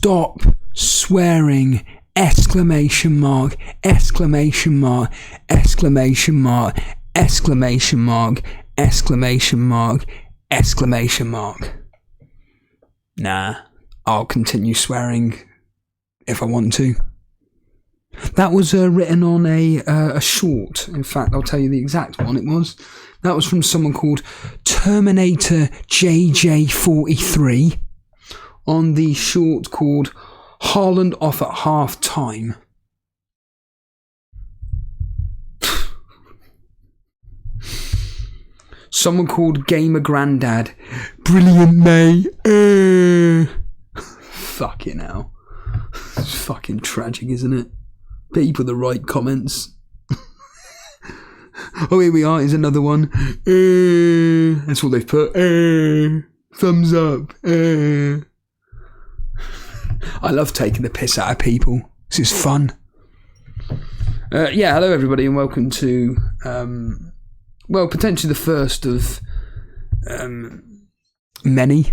stop swearing, exclamation mark, exclamation mark, exclamation mark, exclamation mark, exclamation mark, exclamation mark. Nah, I'll continue swearing if I want to. That was written on a short. In fact, I'll tell you the exact one it was. That was from someone called Terminator JJ43 on the short called Haaland off at half time. Someone called Gamer Grandad. Brilliant, mate. Fucking hell. It's fucking tragic, isn't it? People the right comments. Oh, here we are. Here's another one. That's what they've put. Thumbs up. I love taking the piss out of people. This is fun. Hello everybody and welcome to, potentially the first of many.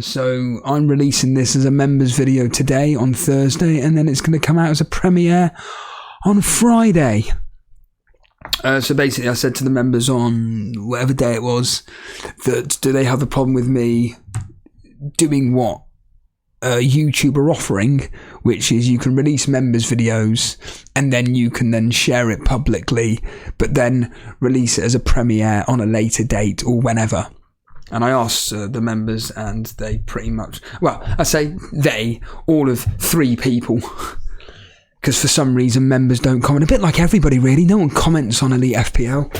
So I'm releasing this as a members video today on Thursday, and then it's going to come out as a premiere on Friday. So basically I said to the members on whatever day it was that do they have a problem with me doing what YouTube are offering, which is you can release members videos and then you can then share it publicly, but then release it as a premiere on a later date or whenever. And I asked the members, and they pretty much, well, I say they, all of 3 people, because for some reason members don't comment. A bit like everybody, really. No one comments on Elite FPL.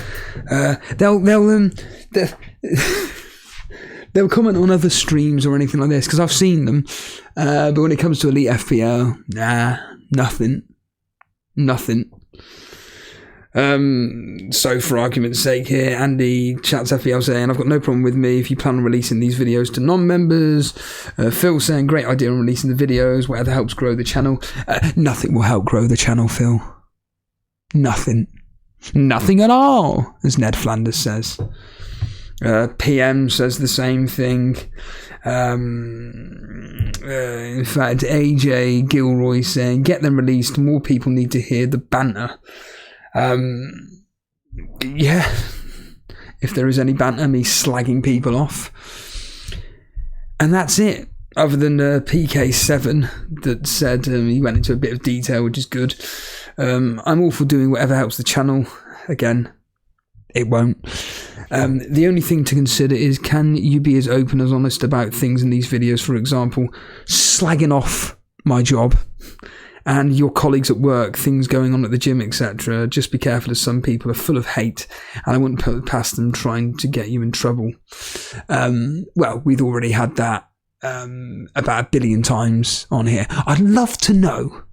They'll comment on other streams or anything like this, because I've seen them. But when it comes to Elite FPL, nothing. So for argument's sake here, Andy chats FPL saying, I've got no problem with me if you plan on releasing these videos to non-members. Phil saying, great idea on releasing the videos, whatever helps grow the channel. Nothing will help grow the channel, Phil. Nothing at all, as Ned Flanders says. PM says the same thing. In fact, AJ Gilroy saying, get them released, more people need to hear the banter. If there is any banter, me slagging people off. And that's it. Other than PK7 that said he went into a bit of detail, which is good. I'm all for doing whatever helps the channel. Again, it won't. The only thing to consider is, can you be as open as honest about things in these videos? For example, slagging off my job and your colleagues at work, things going on at the gym, etc. Just be careful, as some people are full of hate, and I wouldn't put past them trying to get you in trouble. We've already had that about 1 billion times on here. I'd love to know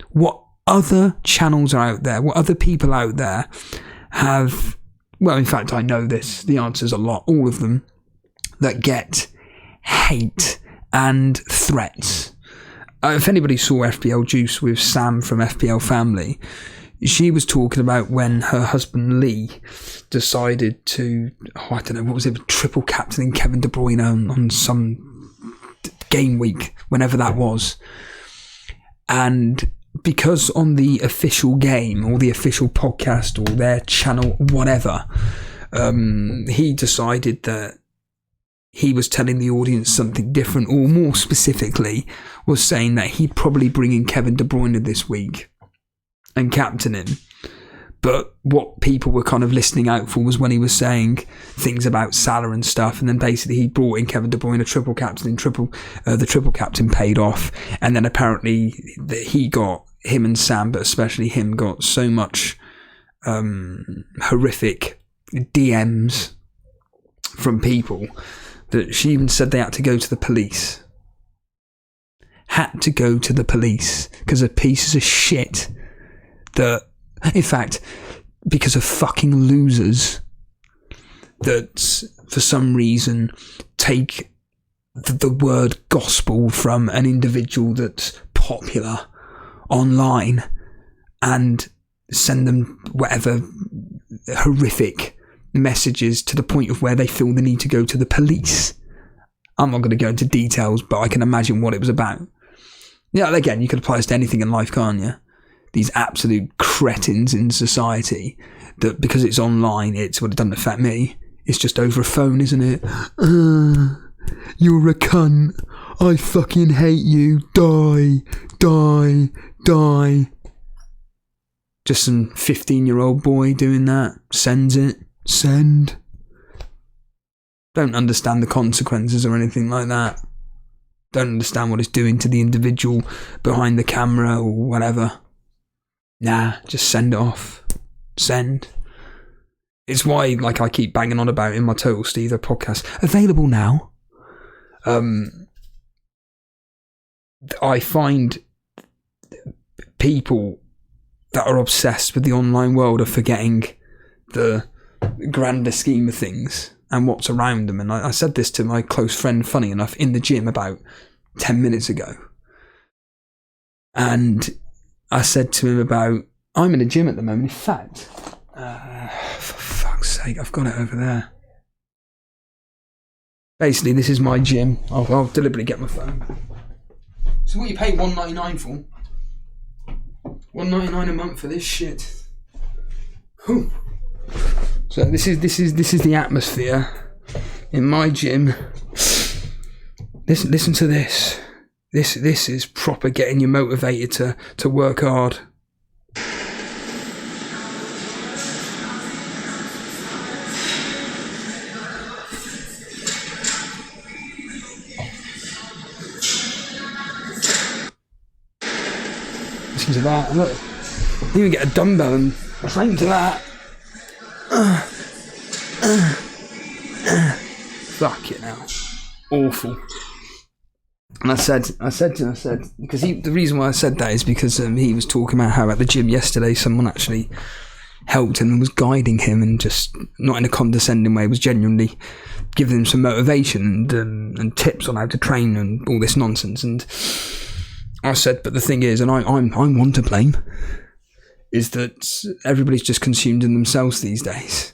what other channels are out there, what other people out there have, well, in fact, I know this, the answer's a lot, all of them, that get hate and threats. If anybody saw FPL Juice with Sam from FPL Family, she was talking about when her husband Lee decided to, triple captaining Kevin De Bruyne on some game week, whenever that was. And because on the official game or the official podcast or their channel, whatever, he decided that he was telling the audience something different, or more specifically was saying that he'd probably bring in Kevin De Bruyne this week and captain him. But what people were kind of listening out for was when he was saying things about Salah and stuff, and then basically he brought in Kevin De Bruyne, a triple captain, the triple captain paid off, and then apparently him and Sam, but especially him, got so much horrific DMs from people that she even said they had to go to the police. Had to go to the police because of pieces of shit that, in fact, because of fucking losers that for some reason take the word gospel from an individual that's popular online and send them whatever horrific messages to the point of where they feel the need to go to the police. I'm not going to go into details, but I can imagine what it was about. Yeah, again, you could apply this to anything in life, can't you? These absolute cretins in society that because it's online, it doesn't affect me. It's just over a phone, isn't it? You're a cunt. I fucking hate you. Die, die, die. Just some 15-year-old boy doing that. Sends it. Send. Don't understand the consequences or anything like that. Don't understand what it's doing to the individual behind the camera or whatever. Nah, just send it off. Send. It's why, like, I keep banging on about in my Total Stever podcast. Available now. I find people that are obsessed with the online world are forgetting the grander scheme of things and what's around them. And I said this to my close friend, funny enough, in the gym about 10 minutes ago. And I said to him about, I'm in a gym at the moment. In fact, for fuck's sake, I've got it over there. Basically, this is my gym. I'll deliberately get my phone. So what you pay $1.99 for? $1.99 a month for this shit. Whew. So this is the atmosphere in my gym. Listen to this. This is proper getting you motivated to work hard. Listen to that. Look, you can get a dumbbell and train to that. Fuck it now. Awful. And I said, because the reason why I said that is because he was talking about how at the gym yesterday someone actually helped him and was guiding him, and just not in a condescending way, was genuinely giving him some motivation and tips on how to train and all this nonsense. And I said, but the thing is, and I'm one to blame, is that everybody's just consumed in themselves these days.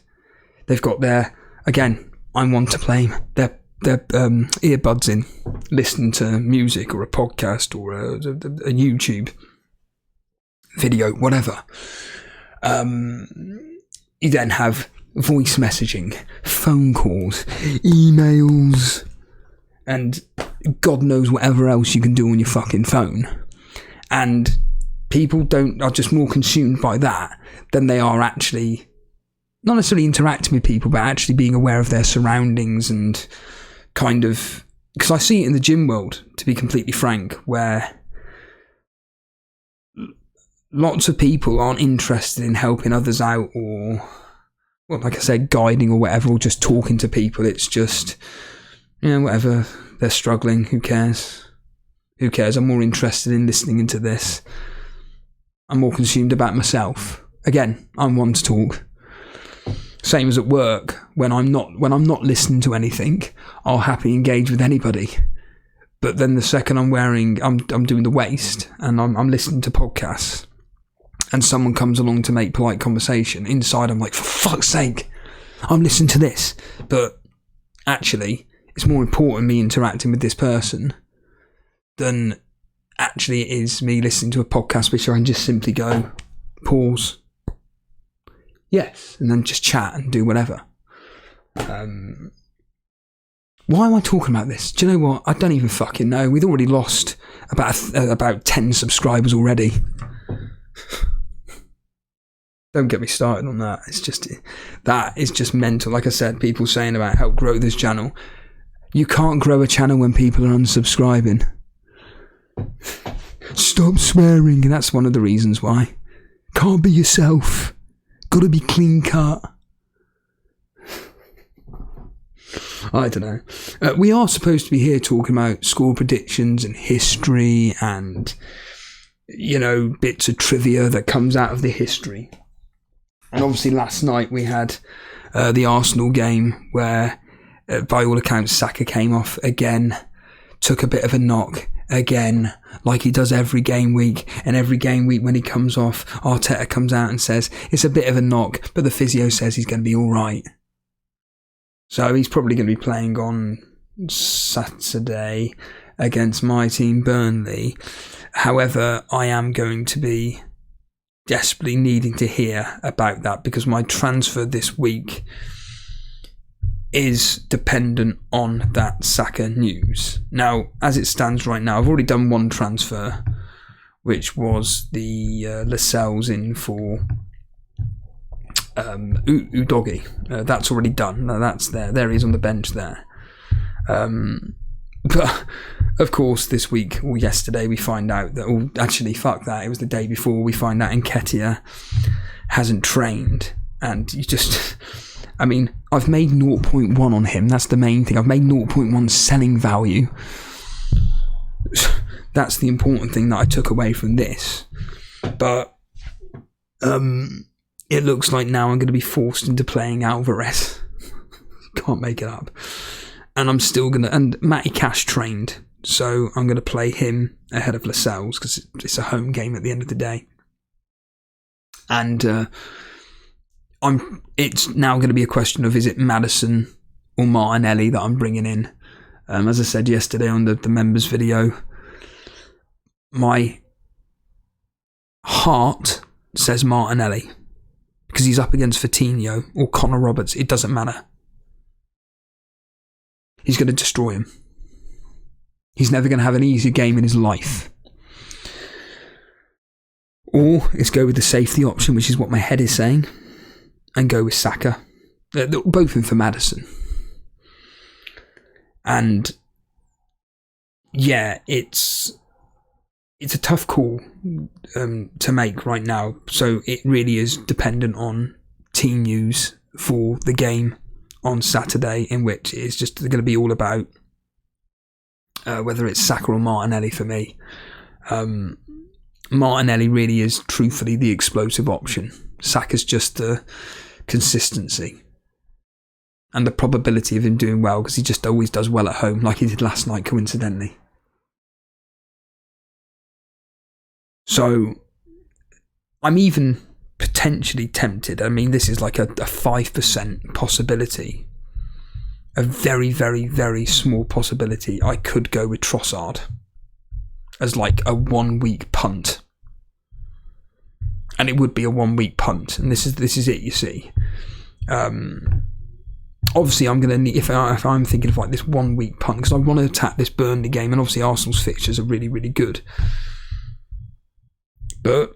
They've got I'm one to blame, their earbuds in, listening to music or a podcast or a YouTube video, whatever. You then have voice messaging, phone calls, emails, and God knows whatever else you can do on your fucking phone. And people are just more consumed by that than they are actually, not necessarily interacting with people, but actually being aware of their surroundings and kind of, because I see it in the gym world, to be completely frank, where lots of people aren't interested in helping others out or, well, like I said, guiding or whatever, or just talking to people. It's just, whatever, they're struggling, who cares? Who cares? I'm more interested in listening into this. I'm more consumed about myself. Again, I'm one to talk. Same as at work, when I'm not listening to anything, I'll happily engage with anybody. But then the second I'm doing the waste and I'm listening to podcasts, and someone comes along to make polite conversation, inside I'm like, for fuck's sake, I'm listening to this. But actually, it's more important me interacting with this person than actually it is me listening to a podcast, which I can just simply go, pause, yes, and then just chat and do whatever. Why am I talking about this? Do you know what? I don't even fucking know. We've already lost about 10 subscribers already. Don't get me started on that. That is just mental. Like I said, people saying about help grow this channel. You can't grow a channel when people are unsubscribing. Stop swearing, and that's one of the reasons why. Can't be yourself. Gotta be clean cut. I don't know. We are supposed to be here talking about score predictions and history and, bits of trivia that comes out of the history. And obviously last night we had the Arsenal game where, by all accounts, Saka came off again, took a bit of a knock again, like he does every game week. And every game week when he comes off, Arteta comes out and says it's a bit of a knock, but the physio says he's going to be all right. So he's probably going to be playing on Saturday against my team, Burnley. However, I am going to be desperately needing to hear about that because my transfer this week is dependent on that Saka news. Now, as it stands right now, I've already done one transfer, which was the Lascelles in for Udogie. That's already done. That's there. There he is on the bench there. But of course, this week or yesterday, we find out that, oh, actually, fuck that. It was the day before we find out Nketiah hasn't trained. And you just, I mean, I've made 0.1 on him. That's the main thing. I've made 0.1 selling value. That's the important thing that I took away from this. But it looks like now I'm going to be forced into playing Alvarez. Can't make it up. And I'm still going to... And Matty Cash trained. So I'm going to play him ahead of Lascelles because it's a home game at the end of the day. And it's now going to be a question of, is it Maddison or Martinelli that I'm bringing in? As I said yesterday on the members video, my heart says Martinelli because he's up against Coutinho or Connor Roberts. It doesn't matter. He's going to destroy him. He's never going to have an easier game in his life. Or let's go with the safety option, which is what my head is saying, and go with Saka. Both in for Maddison. And yeah, it's a tough call to make right now. So it really is dependent on team news for the game on Saturday, in which it's just going to be all about whether it's Saka or Martinelli for me. Martinelli really is truthfully the explosive option. Saka's just the consistency and the probability of him doing well, because he just always does well at home, like he did last night coincidentally. So I'm even potentially tempted. I mean, this is like a 5% possibility. A very, very, very small possibility. I could go with Trossard as like a 1 week punt. And it would be a 1 week punt. And this is it, you see. Obviously, I'm going to need, if I'm thinking of like this 1 week punt, because I want to attack this Burnley game, and obviously Arsenal's fixtures are really, really good. But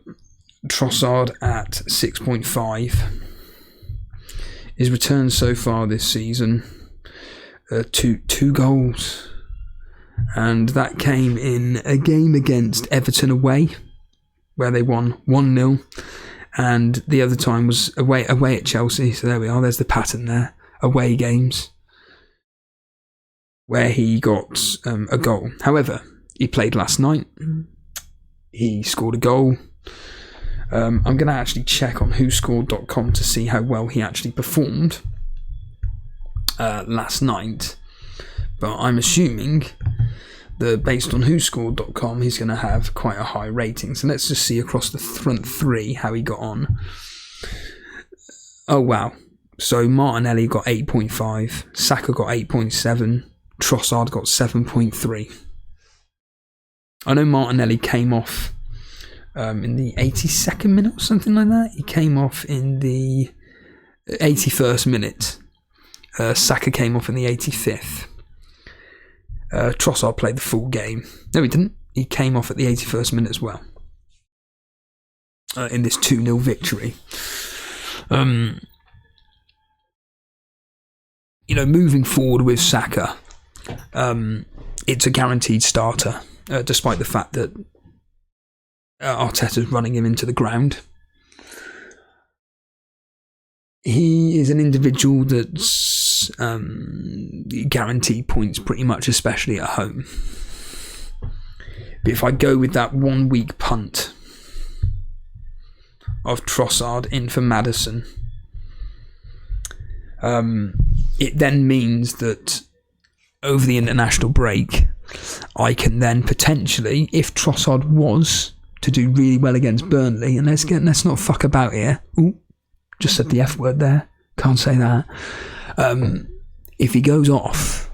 Trossard at 6.5. His returns so far this season, two goals. And that came in a game against Everton away, where they won 1-0. And the other time was away at Chelsea. So there we are, there's the pattern there. Away games, where he got a goal. However, he played last night. He scored a goal. I'm going to actually check on whoscored.com to see how well he actually performed last night. But I'm assuming that based on whoscored.com, he's going to have quite a high rating. So let's just see across the front three how he got on. Oh, wow. So Martinelli got 8.5, Saka got 8.7, Trossard got 7.3. I know Martinelli came off in the 82nd minute or something like that. He came off in the 81st minute. Saka came off in the 85th. Trossard played the full game. No, he didn't. He came off at the 81st minute as well. In this 2-0 victory. You know, moving forward with Saka, it's a guaranteed starter, despite the fact that Arteta's running him into the ground. He is an individual that's guaranteed points pretty much, especially at home. But if I go with that 1 week punt of Trossard in for Maddison, it then means that over the international break, I can then potentially, if Trossard was to do really well against Burnley, and let's not fuck about here. Ooh, just said the F word there. Can't say that. If he goes off,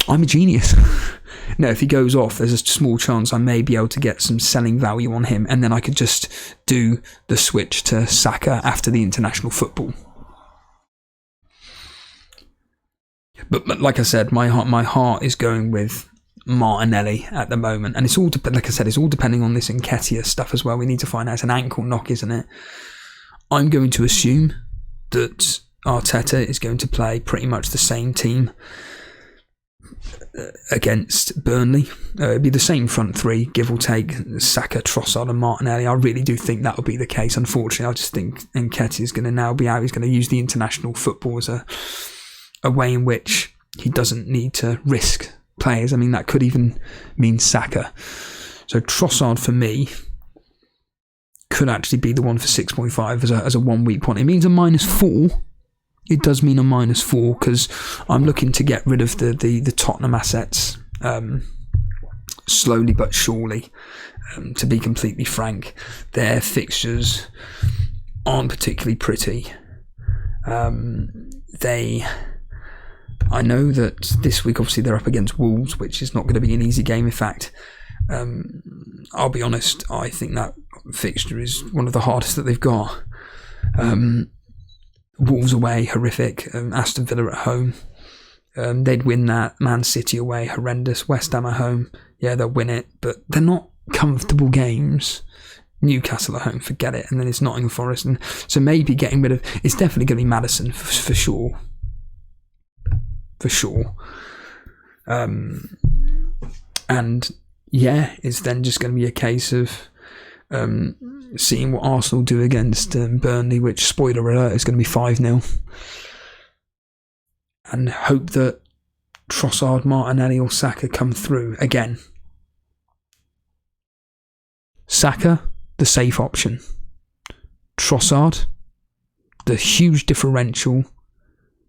I'm a genius. no, if he goes off, there's a small chance I may be able to get some selling value on him, and then I could just do the switch to Saka after the international football. But like I said, my heart is going with Martinelli at the moment, and it's all like I said, it's all depending on this Nketiah stuff as well. We need to find out. It's an ankle knock, isn't it? I'm going to assume that Arteta is going to play pretty much the same team against Burnley. It'll be the same front three, give or take, Saka, Trossard and Martinelli. I really do think that will be the case. Unfortunately, I just think Nketiah is going to now be out. He's going to use the international football as a way in which he doesn't need to risk players. I mean, that could even mean Saka. So Trossard for me could actually be the one for 6.5 as a 1 week point. It means a -4. It does mean a -4 because I'm looking to get rid of the Tottenham assets slowly but surely. To be completely frank, their fixtures aren't particularly pretty. I know that this week obviously they're up against Wolves, which is not going to be an easy game. In fact, I'll be honest, I think that fixture is one of the hardest that they've got. Wolves away, horrific. Aston Villa at home, they'd win that. Man City away, horrendous. West Ham at home, yeah, they'll win it, but they're not comfortable games. Newcastle at home, forget it. And then it's Nottingham Forest, and so maybe getting rid of, it's definitely going to be Maddison for sure. For sure. And yeah, it's then just going to be a case of seeing what Arsenal do against Burnley, which, spoiler alert, is going to be 5-0. And hope that Trossard, Martinelli or Saka come through again. Saka, the safe option. Trossard, the huge differential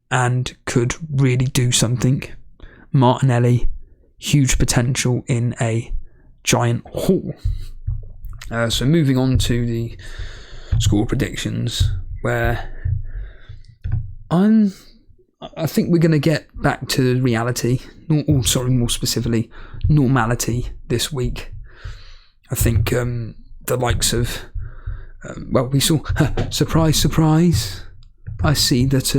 and could really do something. Martinelli, huge potential in a giant haul. So moving on to the score predictions, where I think we're going to get back to reality, more specifically, normality this week. I think the likes of, we saw, surprise, I see that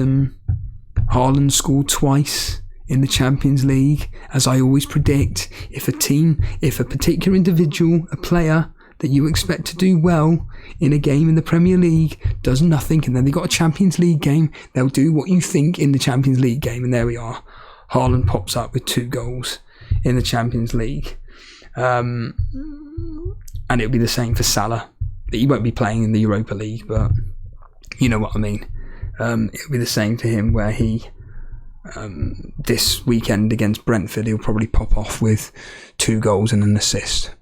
Haaland scored twice in the Champions League, as I always predict. If a particular individual, a player that you expect to do well in a game in the Premier League does nothing, and then they got a Champions League game, they'll do what you think in the Champions League game, and there we are. Haaland pops up with 2 goals in the Champions League. And it'll be the same for Salah. He won't be playing in the Europa League, but you know what I mean. It'll be the same for him, where he this weekend against Brentford, he'll probably pop off with 2 goals and an assist.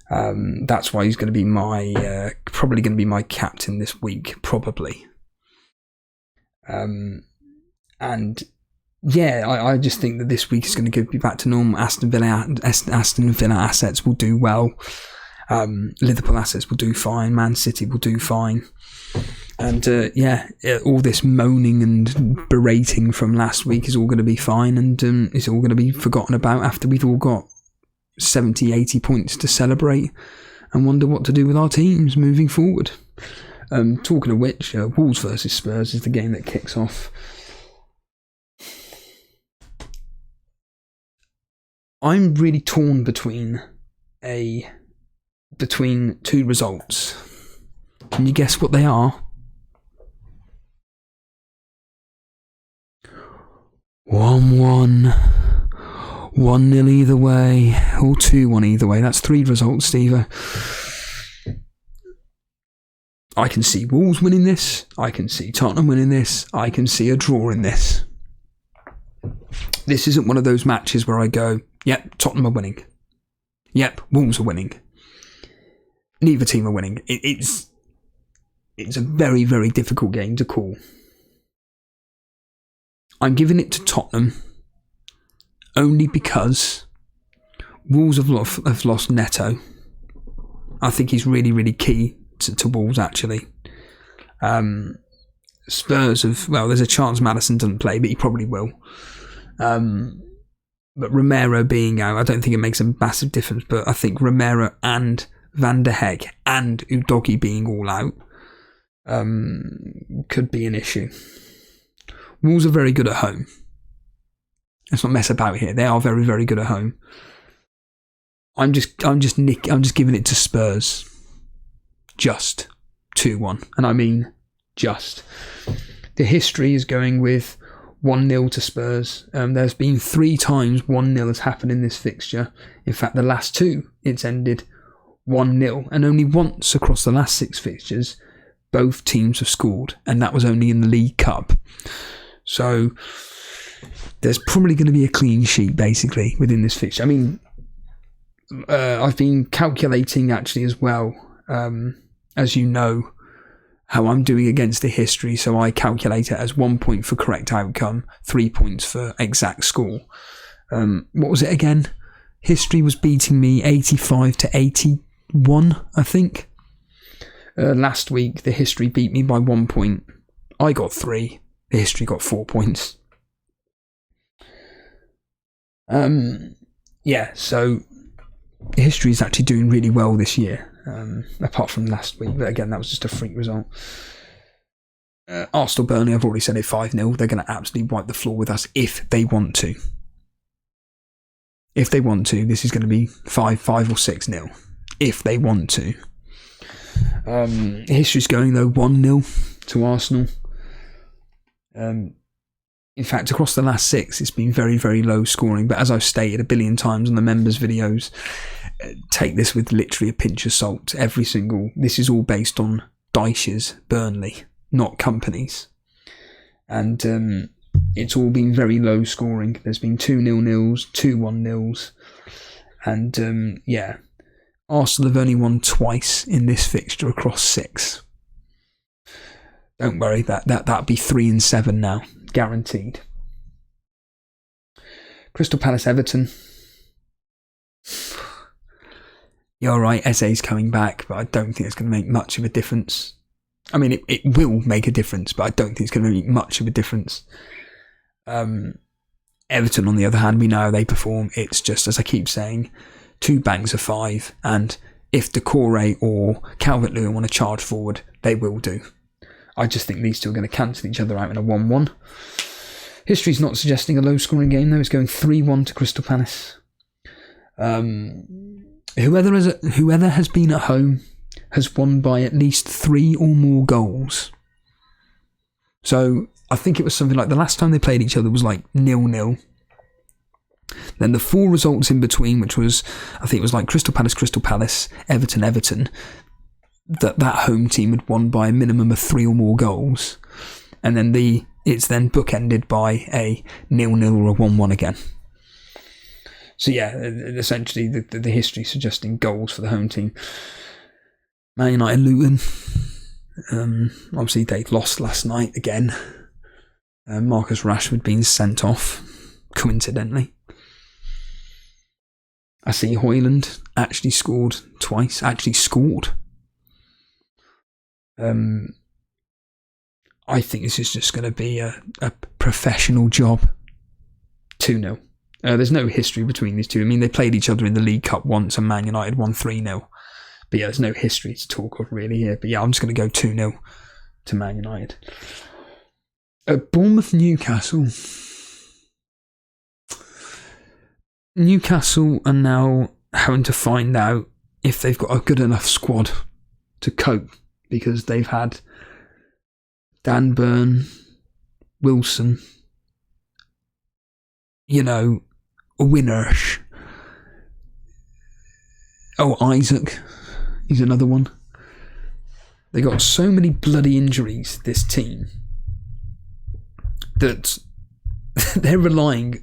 That's why he's going to be probably going to be my captain this week, probably. And yeah, I just think that this week is going to be back to normal. Aston Villa assets will do well. Liverpool assets will do fine. Man City will do fine. And all this moaning and berating from last week is all going to be fine, and it's all going to be forgotten about after we've all got 70, 80 points to celebrate and wonder what to do with our teams moving forward. Talking of which, Wolves versus Spurs is the game that kicks off. I'm really torn between 2 results. Can you guess what they are? 1-1, 1-0 either way, or 2-1 either way. That's 3 results, Steve. I can see Wolves winning this. I can see Tottenham winning this. I can see a draw in this. This isn't one of those matches where I go, yep, Tottenham are winning. Yep, Wolves are winning. Neither team are winning. It's a very, very difficult game to call. I'm giving it to Tottenham only because Wolves have lost Neto. I think he's really, really key to Wolves, actually. Spurs there's a chance Maddison doesn't play, but he probably will. But Romero being out, I don't think it makes a massive difference, but I think Romero and Van der Heck and Udogie being all out could be an issue. Wolves are very good at home. Let's not mess about here. They are very, very good at home. I'm just giving it to Spurs. Just 2-1. And I mean just. The history is going with 1-0 to Spurs. There's been 3 times 1-0 has happened in this fixture. In fact, the last 2, it's ended 1-0. And only once across the last 6 fixtures, both teams have scored. And that was only in the League Cup. So there's probably going to be a clean sheet, basically, within this fixture. I mean, I've been calculating, actually, as well, as you know, how I'm doing against the history. So I calculate it as 1 point for correct outcome, 3 points for exact score. What was it again? History was beating me 85 to 81, I think. Last week, the history beat me by 1 point. I got 3. The history got 4 points. Yeah, so history is actually doing really well this year, apart from last week. But again, that was just a freak result. Arsenal Burnley, I've already said it, 5-0. They're going to absolutely wipe the floor with us if they want to. If they want to, this is going to be 5 or 6-0. If they want to. History's going, though, 1-0 to Arsenal. In fact, across the last 6, it's been very, very low scoring. But as I've stated a billion times on the members' videos, take this with literally a pinch of salt. This is all based on Dyche's Burnley, not companies. And it's all been very low scoring. There's been 2-0-0s, 2-1-0s. And yeah, Arsenal have only won twice in this fixture across 6. Don't worry, that'll be 3-7 now. Guaranteed. Crystal Palace Everton. You're right, SA's coming back, but I don't think it's going to make much of a difference. I mean, it will make a difference, but I don't think it's going to make much of a difference. Everton, on the other hand, we know how they perform. It's just, as I keep saying, 2 banks of 5, and if Decore or Calvert-Lewin want to charge forward, they will do. I just think these two are going to cancel each other out in a 1-1. History's not suggesting a low-scoring game, though. It's going 3-1 to Crystal Palace. Whoever has been at home has won by at least 3 or more goals. So I think it was something like the last time they played each other was like 0-0. Then the 4 results in between, which was, I think it was like Crystal Palace, Everton, that home team had won by a minimum of 3 or more goals, and then it's then bookended by a 0-0 or a 1-1 again. So yeah, essentially the history suggesting goals for the home team. Man United Luton, obviously they lost last night again. Marcus Rashford being sent off, coincidentally. I see Højlund actually scored twice. I think this is just going to be a professional job. 2-0. There's no history between these two. I mean, they played each other in the League Cup once and Man United won 3-0. But yeah, there's no history to talk of really here. But yeah, I'm just going to go 2-0 to Man United. Bournemouth Newcastle. Newcastle are now having to find out if they've got a good enough squad to cope, because they've had Dan Burn, Wilson, Winnersh. Oh, Isaac, he's another one. They got so many bloody injuries, this team, that they're relying,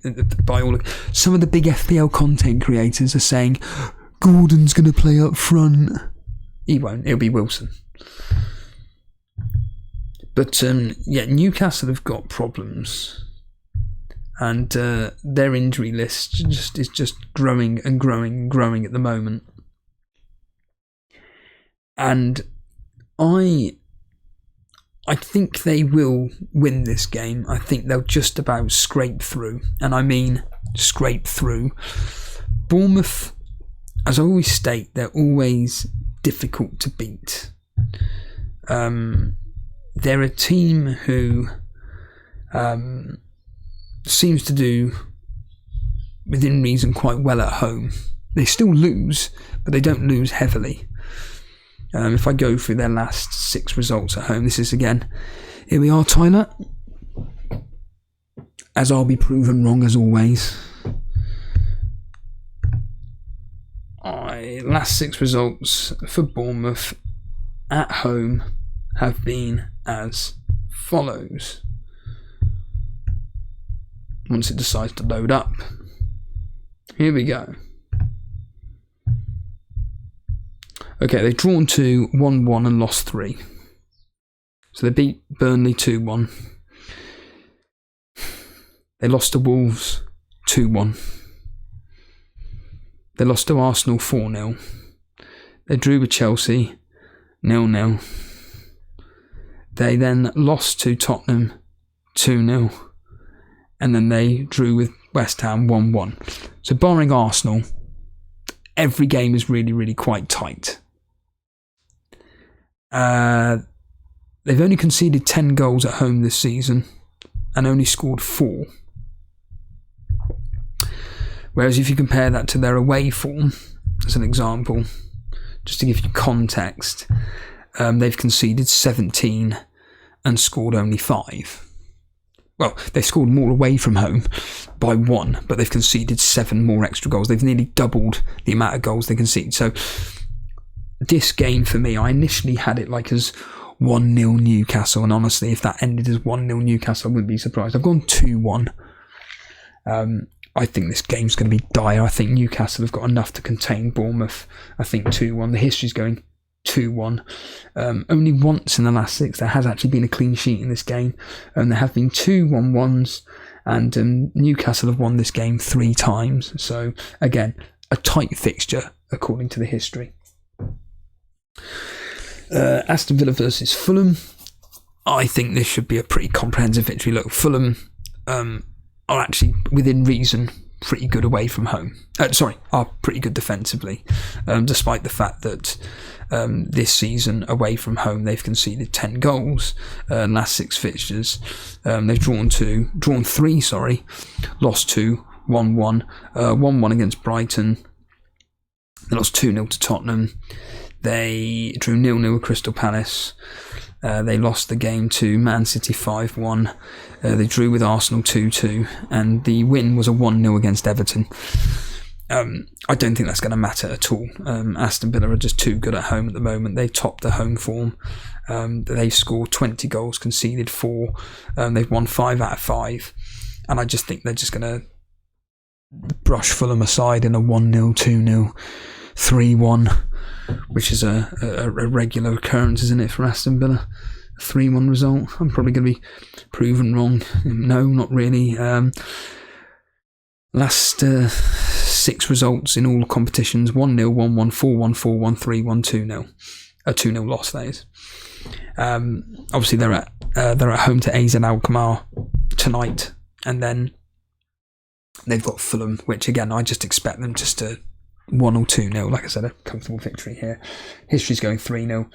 some of the big FPL content creators are saying, Gordon's going to play up front. He won't, it'll be Wilson. But yeah, Newcastle have got problems, and their injury list is just growing and growing and growing at the moment. And I I think they will win this game. I think they'll just about scrape through, and I mean scrape through. Bournemouth, as I always state, they're always difficult to beat. They're a team who seems to do, within reason, quite well at home. They still lose, but they don't lose heavily. If I go through their last 6 results at home, this is again, here we are, Tyler. As I'll be proven wrong as always. Last 6 results for Bournemouth at home have been as follows. Once it decides to load up. Here we go. Okay, they've drawn 2, 1-1 and lost 3. So they beat Burnley 2-1. They lost to Wolves 2-1. They lost to Arsenal 4-0. They drew with Chelsea 0-0. They then lost to Tottenham 2-0. And then they drew with West Ham 1-1. So barring Arsenal, every game is really, really quite tight. They've only conceded 10 goals at home this season and only scored 4. Whereas if you compare that to their away form, as an example, just to give you context, they've conceded 17 and scored only 5. Well, they've scored more away from home by 1, but they've conceded 7 more extra goals. They've nearly doubled the amount of goals they conceded. So this game for me, I initially had it like as 1-0 Newcastle, and honestly, if that ended as 1-0 Newcastle, I wouldn't be surprised. I've gone 2-1. I think this game's going to be dire. I think Newcastle have got enough to contain Bournemouth. I think 2-1. The history's going 2-1. Only once in the last 6 there has actually been a clean sheet in this game. There have been 2 1-1s, and Newcastle have won this game 3 times. So again, a tight fixture according to the history. Aston Villa versus Fulham. I think this should be a pretty comprehensive victory. Look, Fulham are actually, within reason, pretty good away from home. Are pretty good defensively, despite the fact that this season away from home they've conceded 10 goals in last 6 fixtures. They've drawn 3, lost 2, 1-1, 1-1 against Brighton. They lost 2-0 to Tottenham. They drew 0-0 with Crystal Palace. They lost the game to Man City 5-1. They drew with Arsenal 2-2, and the win was a 1-0 against Everton. I don't think that's going to matter at all. Aston Villa are just too good at home at the moment. They've topped the home form. They've scored 20 goals, conceded 4. They've won 5 out of 5. And I just think they're just going to brush Fulham aside in a 1-0, 2-0, 3-1, which is a regular occurrence, isn't it, for Aston Villa? A 3-1 result. I'm probably going to be proven wrong. No, not really. Last 6 results in all competitions: 1-0, 1-1, 4-1, 4-1, 3-1, 2-0. A 2-0 loss, that is. Obviously, they're at home to AZ Alkmaar tonight, and then they've got Fulham, which again I just expect them just to 1 or 2-0. Like I said, a comfortable victory here. History's going 3-0.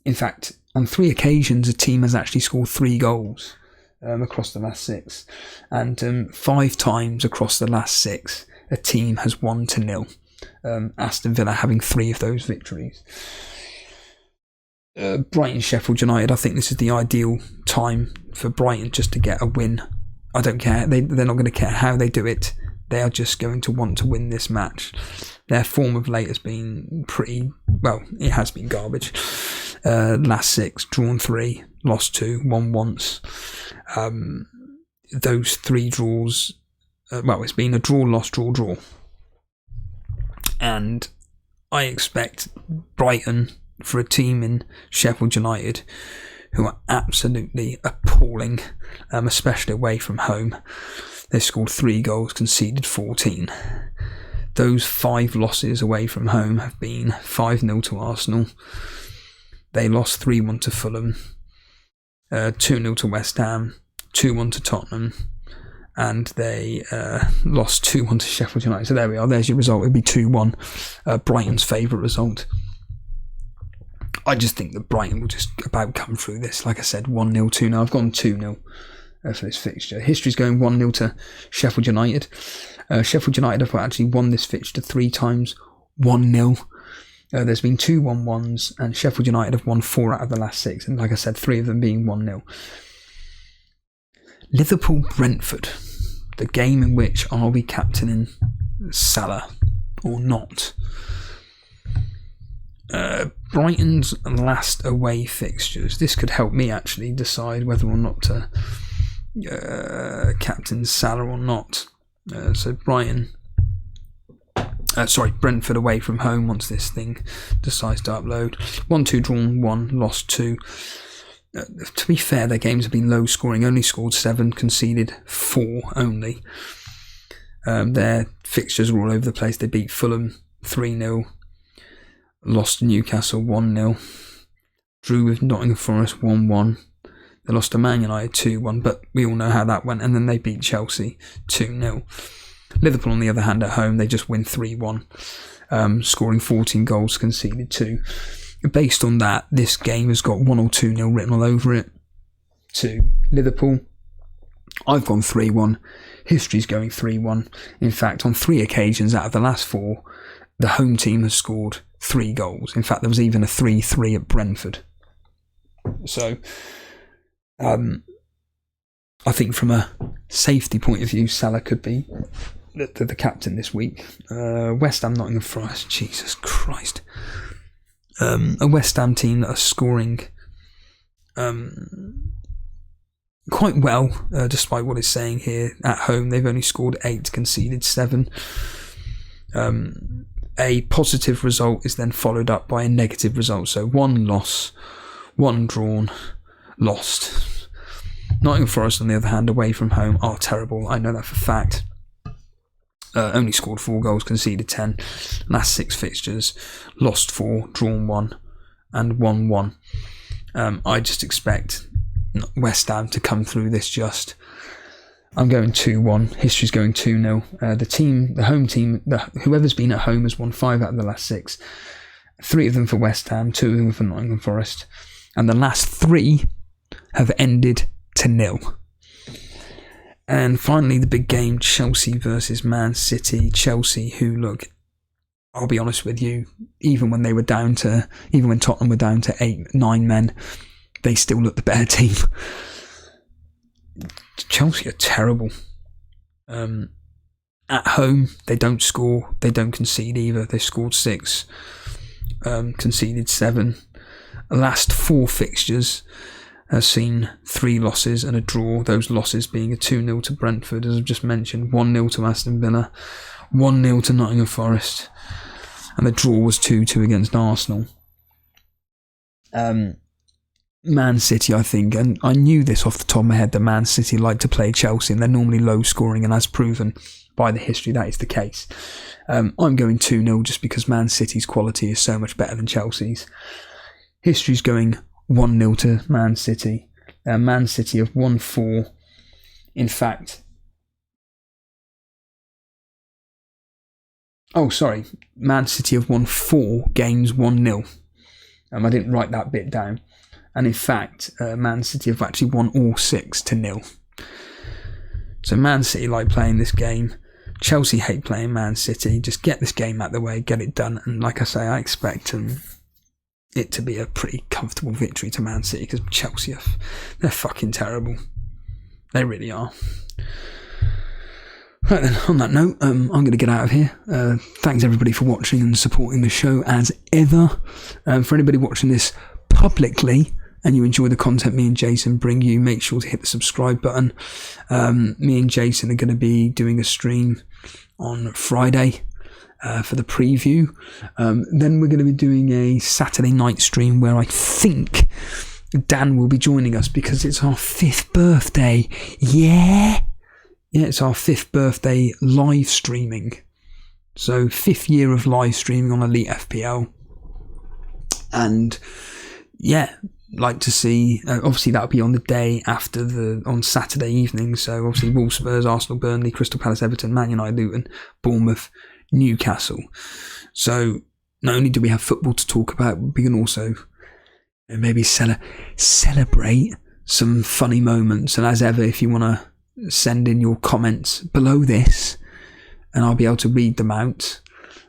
In fact, on 3 occasions, a team has actually scored 3 goals across the last 6, and 5 times across the last 6, a team has 1-0. Aston Villa having 3 of those victories. Brighton, Sheffield United. I think this is the ideal time for Brighton just to get a win. I don't care. They're not going to care how they do it. They are just going to want to win this match. Their form of late has been it has been garbage. Last 6, drawn 3, lost 2, won once. Those 3 draws, it's been a draw, loss, draw, draw. And I expect Brighton, for a team in Sheffield United who are absolutely appalling, especially away from home. They've scored 3 goals, conceded 14. Those 5 losses away from home have been 5-0 to Arsenal. They lost 3-1 to Fulham. 2-0 to West Ham, 2-1 to Tottenham, and they lost 2-1 to Sheffield United. So there we are, there's your result. It'd be 2-1, Brighton's favourite result. I just think that Brighton will just about come through this. Like I said, 1-0, 2-0. I've gone 2-0 for this fixture. History's going 1-0 to Sheffield United. Sheffield United have actually won this fixture 3 times, 1-0. There's been 2 1-1s, and Sheffield United have won 4 out of the last 6, and like I said, 3 of them being 1-0. Liverpool-Brentford, the game in which are we captaining Salah or not? Brighton's last away fixtures. This could help me actually decide whether or not to captain Salah or not. So Brentford away from home once this thing decides to upload. 1-2 drawn, 1 lost 2. To be fair, their games have been low scoring, only scored 7, conceded 4 only. Their fixtures were all over the place. They beat Fulham 3-0, lost to Newcastle 1-0, drew with Nottingham Forest 1-1. They lost to Man United 2-1, but we all know how that went, and then they beat Chelsea 2-0. Liverpool, on the other hand, at home, they just win 3-1, scoring 14 goals, conceded 2. Based on that, this game has got 1 or 2-0 written all over it to Liverpool. I've gone 3-1. History's going 3-1. In fact, on 3 occasions out of the last 4, the home team has scored 3 goals. In fact, there was even a 3-3 at Brentford. So, I think from a safety point of view, Salah could be the captain this week. West Ham, Nottingham Forest, Jesus Christ. A West Ham team that are scoring quite well, despite what it's saying here. At home, they've only scored 8, conceded 7. A positive result is then followed up by a negative result. So 1 loss, 1 drawn, lost. Nottingham Forest, on the other hand, away from home, are terrible. I know that for a fact. Only scored 4 goals, conceded 10. Last 6 fixtures, lost 4, drawn 1, and 1-1. I just expect West Ham to come through this just. I'm going 2-1. History's going 2-0. The home team, whoever's been at home has won 5 out of the last 6. 3 of them for West Ham, 2 of them for Nottingham Forest. And the last 3 have ended to 0. And finally, the big game, Chelsea versus Man City. Chelsea, who look, I'll be honest with you, even when Tottenham were down to 8, 9 men, they still look the better team. Chelsea are terrible. At home, they don't score, they don't concede either. They've scored 6, conceded 7. The last 4 fixtures has seen 3 losses and a draw, those losses being a 2-0 to Brentford, as I've just mentioned, 1-0 to Aston Villa, 1-0 to Nottingham Forest, and the draw was 2-2 against Arsenal. Man City, I think, and I knew this off the top of my head, that Man City like to play Chelsea, and they're normally low scoring, and as proven by the history, that is the case. I'm going 2-0 just because Man City's quality is so much better than Chelsea's. History's going 1-0 to Man City. Man City have won 4. In fact, Man City have won 4 games 1-0. I didn't write that bit down. And in fact, Man City have actually won all 6 to 0. So Man City like playing this game. Chelsea hate playing Man City. Just get this game out of the way, get it done. And like I say, I expect it to be a pretty comfortable victory to Man City, because Chelsea, they're fucking terrible. They really are. Right then, on that note, I'm going to get out of here. Thanks everybody for watching and supporting the show as ever. For anybody watching this publicly and you enjoy the content me and Jason bring you, make sure to hit the subscribe button. Me and Jason are going to be doing a stream on Friday for the preview. Then we're going to be doing a Saturday night stream where I think Dan will be joining us because it's our 5th birthday. Yeah, it's our 5th birthday live streaming. So 5th year of live streaming on Elite FPL. And yeah, like to see, obviously that'll be on the day after on Saturday evening, so obviously Wolves, Spurs, Arsenal, Burnley, Crystal Palace, Everton, Man United, Luton, Bournemouth, Newcastle. So not only do we have football to talk about, we can also maybe celebrate some funny moments. And as ever, if you want to send in your comments below this, and I'll be able to read them out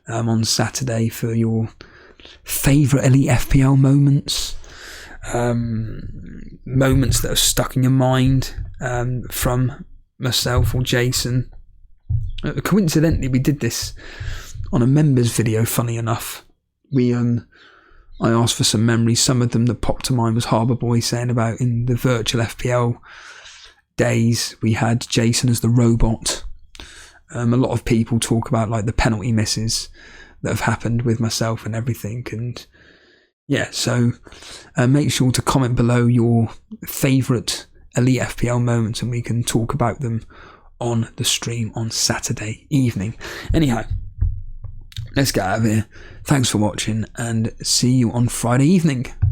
on Saturday for your favourite Elite FPL moments. Moments that are stuck in your mind from myself or Jason. Coincidentally, we did this on a members video, funny enough. I asked for some memories. Some of them that popped to mind was Harbour Boy saying about in the virtual FPL days we had Jason as the robot. A lot of people talk about like the penalty misses that have happened with myself and everything, and yeah, so make sure to comment below your favourite Elite FPL moments and we can talk about them on the stream on Saturday evening. Anyhow, let's get out of here. Thanks for watching and see you on Friday evening.